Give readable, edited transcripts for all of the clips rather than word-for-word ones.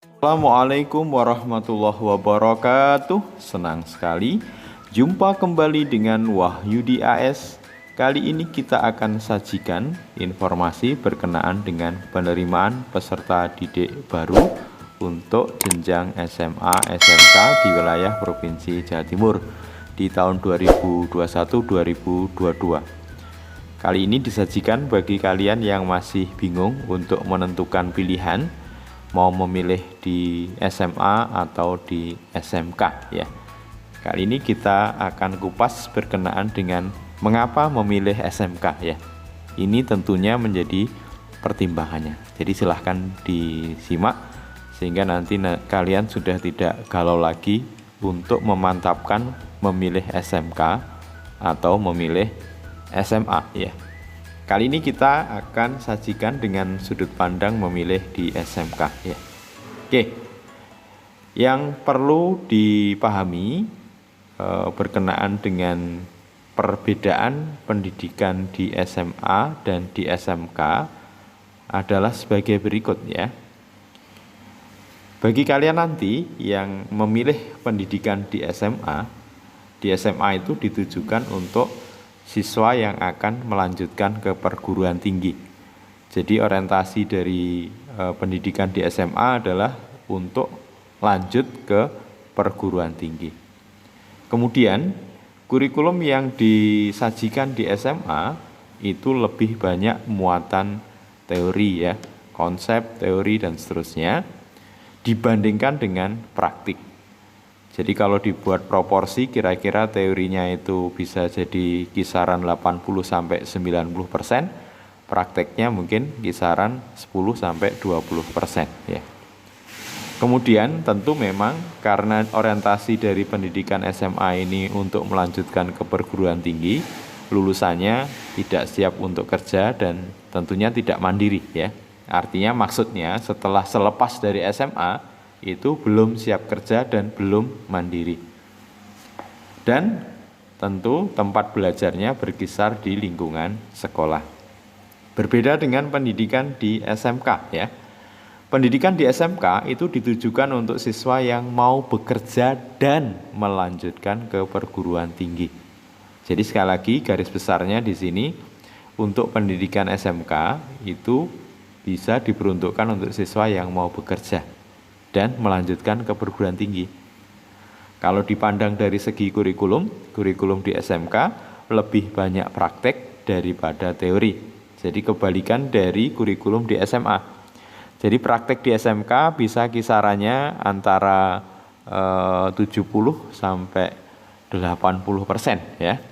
Assalamualaikum warahmatullahi wabarakatuh. Senang sekali jumpa kembali dengan Wahyudi AS. Kali ini kita akan sajikan informasi berkenaan dengan penerimaan peserta didik baru untuk jenjang SMA SMK di wilayah Provinsi Jawa Timur di tahun 2021-2022. Kali ini disajikan bagi kalian yang masih bingung untuk menentukan pilihan mau memilih di SMA atau di SMK ya. Kali ini kita akan kupas berkenaan dengan mengapa memilih SMK ya. Ini tentunya menjadi pertimbangannya. Jadi silahkan disimak sehingga nanti kalian sudah tidak galau lagi untuk memantapkan memilih SMK atau memilih SMA ya. Kali ini kita akan sajikan dengan sudut pandang memilih di SMK ya. Oke. Yang perlu dipahami berkenaan dengan perbedaan pendidikan di SMA dan di SMK adalah sebagai berikut ya. Bagi kalian nanti yang memilih pendidikan di SMA itu ditujukan untuk siswa yang akan melanjutkan ke perguruan tinggi. Jadi orientasi dari pendidikan di SMA adalah untuk lanjut ke perguruan tinggi. Kemudian kurikulum yang disajikan di SMA itu lebih banyak muatan teori ya, konsep, teori dan seterusnya dibandingkan dengan praktik. Jadi kalau dibuat proporsi kira-kira teorinya itu bisa jadi kisaran 80-90%, prakteknya mungkin kisaran 10-20% ya. Kemudian tentu memang karena orientasi dari pendidikan SMA ini untuk melanjutkan ke perguruan tinggi, lulusannya tidak siap untuk kerja dan tentunya tidak mandiri ya. Artinya maksudnya setelah selepas dari SMA itu belum siap kerja dan belum mandiri. Dan tentu tempat belajarnya berkisar di lingkungan sekolah. Berbeda dengan pendidikan di SMK ya. Pendidikan di SMK itu ditujukan untuk siswa yang mau bekerja dan melanjutkan ke perguruan tinggi. Jadi sekali lagi garis besarnya di sini untuk pendidikan SMK itu bisa diperuntukkan untuk siswa yang mau bekerja dan melanjutkan ke perguruan tinggi. Kalau dipandang dari segi kurikulum di SMK lebih banyak praktek daripada teori. Jadi kebalikan dari kurikulum di SMA. Jadi praktek di SMK bisa kisarannya antara 70 sampai 80% ya.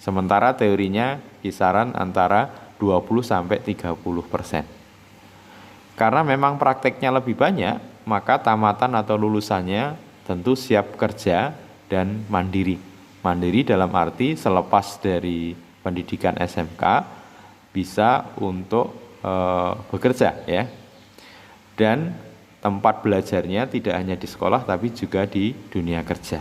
Sementara teorinya kisaran antara 20 sampai 30%. Karena memang prakteknya lebih banyak, maka tamatan atau lulusannya tentu siap kerja dan mandiri. Mandiri dalam arti selepas dari pendidikan SMK bisa untuk bekerja ya. Dan tempat belajarnya tidak hanya di sekolah tapi juga di dunia kerja.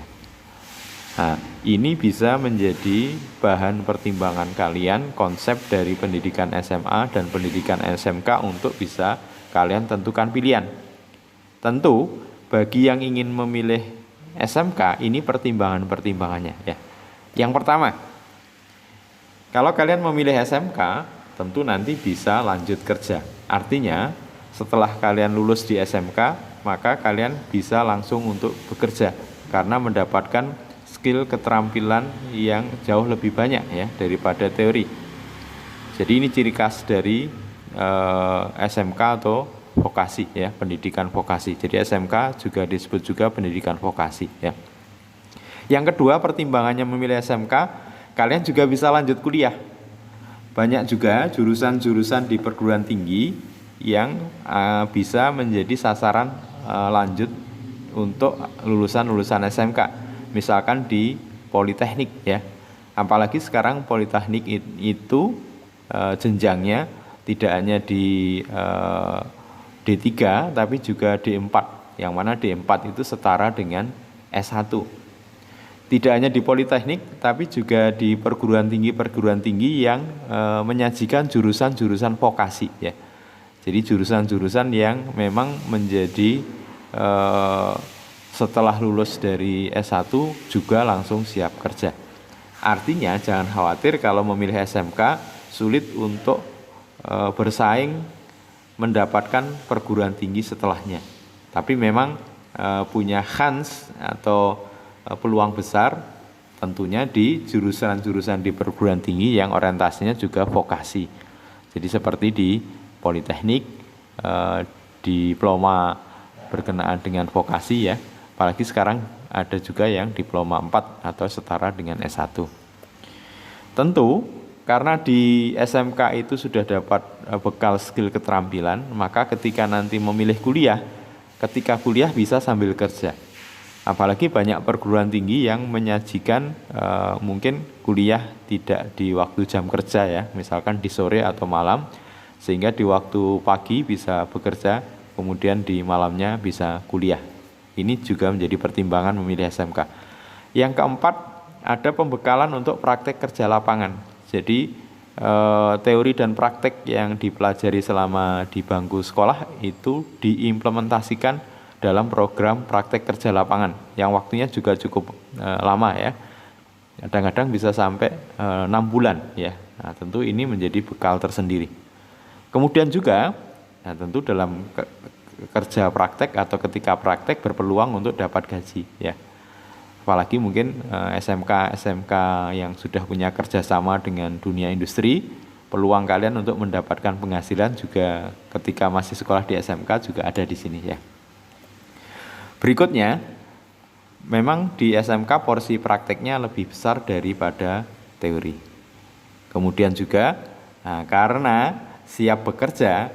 Nah, ini bisa menjadi bahan pertimbangan kalian konsep dari pendidikan SMA dan pendidikan SMK untuk bisa kalian tentukan pilihan. Tentu bagi yang ingin memilih SMK ini pertimbangannya ya. Yang pertama, kalau kalian memilih SMK tentu nanti bisa lanjut kerja. Artinya setelah kalian lulus di SMK maka kalian bisa langsung untuk bekerja karena mendapatkan skill keterampilan yang jauh lebih banyak ya daripada teori. Jadi ini ciri khas dari SMK atau vokasi ya, pendidikan vokasi. Jadi SMK juga disebut juga pendidikan vokasi ya. Yang kedua pertimbangannya memilih SMK, kalian juga bisa lanjut kuliah. Banyak juga jurusan-jurusan di perguruan tinggi yang bisa menjadi sasaran lanjut untuk lulusan-lulusan SMK. Misalkan di Politeknik ya. Apalagi sekarang Politeknik itu jenjangnya tidak hanya di D3 tapi juga D4, yang mana D4 itu setara dengan S1. Tidak hanya di Politeknik tapi juga di perguruan tinggi yang menyajikan jurusan-jurusan vokasi ya. Jadi jurusan-jurusan yang memang menjadi setelah lulus dari S1 juga langsung siap kerja. Artinya jangan khawatir kalau memilih SMK sulit untuk bersaing mendapatkan perguruan tinggi setelahnya. Tapi memang punya chance atau peluang besar tentunya di jurusan-jurusan di perguruan tinggi yang orientasinya juga vokasi. Jadi seperti di Politeknik, diploma berkenaan dengan vokasi ya. Apalagi sekarang ada juga yang diploma 4 atau setara dengan S1. Tentu karena di SMK itu sudah dapat bekal skill keterampilan, maka ketika nanti memilih kuliah, ketika kuliah bisa sambil kerja. Apalagi banyak perguruan tinggi yang menyajikan mungkin kuliah tidak di waktu jam kerja ya, misalkan di sore atau malam, sehingga di waktu pagi bisa bekerja, kemudian di malamnya bisa kuliah. Ini juga menjadi pertimbangan memilih SMK. Yang keempat, ada pembekalan untuk praktek kerja lapangan. Jadi teori dan praktek yang dipelajari selama di bangku sekolah itu diimplementasikan dalam program praktek kerja lapangan yang waktunya juga cukup lama ya. Kadang-kadang bisa sampai 6 bulan ya. Nah, tentu ini menjadi bekal tersendiri. Kemudian juga tentu dalam kerja praktek atau ketika praktek berpeluang untuk dapat gaji ya. Apalagi mungkin SMK yang sudah punya kerjasama dengan dunia industri, peluang kalian untuk mendapatkan penghasilan juga ketika masih sekolah di SMK juga ada di sini ya. Berikutnya, memang di SMK porsi prakteknya lebih besar daripada teori. Kemudian juga karena siap bekerja,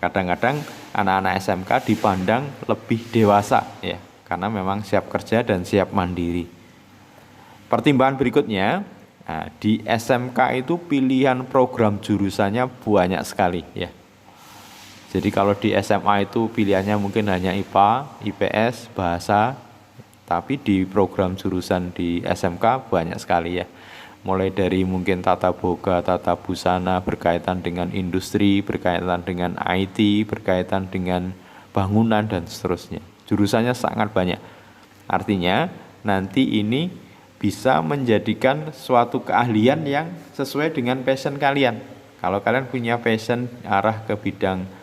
kadang-kadang anak-anak SMK dipandang lebih dewasa ya, karena memang siap kerja dan siap mandiri. Pertimbangan berikutnya, di SMK itu pilihan program jurusannya banyak sekali ya. Jadi kalau di SMA itu pilihannya mungkin hanya IPA, IPS, bahasa, tapi di program jurusan di SMK banyak sekali ya. Mulai dari mungkin tata boga, tata busana, berkaitan dengan industri, berkaitan dengan IT, berkaitan dengan bangunan dan seterusnya. Jurusannya sangat banyak. Artinya nanti ini bisa menjadikan suatu keahlian yang sesuai dengan passion kalian. Kalau kalian punya passion arah ke bidang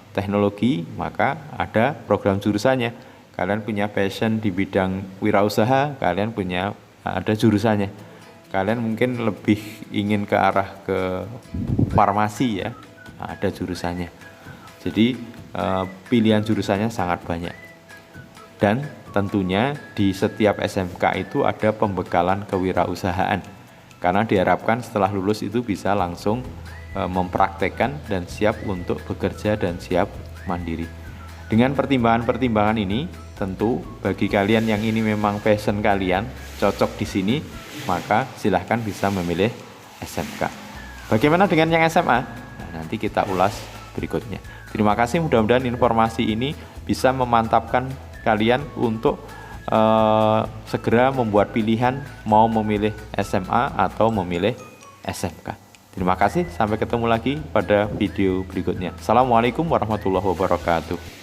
teknologi, maka ada program jurusannya. Kalian punya passion di bidang wirausaha, kalian punya ada jurusannya. Kalian mungkin lebih ingin ke arah ke farmasi ya, ada jurusannya. Jadi pilihan jurusannya sangat banyak. Dan tentunya di setiap SMK itu ada pembekalan kewirausahaan. Karena diharapkan setelah lulus itu bisa langsung mempraktekkan dan siap untuk bekerja dan siap mandiri. Dengan pertimbangan-pertimbangan ini, tentu bagi kalian yang ini memang passion kalian, cocok di sini, maka silahkan bisa memilih SMK. Bagaimana dengan yang SMA? Nah, nanti kita ulas berikutnya. Terima kasih, mudah-mudahan informasi ini bisa memantapkan kalian untuk segera membuat pilihan mau memilih SMA atau memilih SMK. Terima kasih, sampai ketemu lagi pada video berikutnya. Assalamualaikum warahmatullahi wabarakatuh.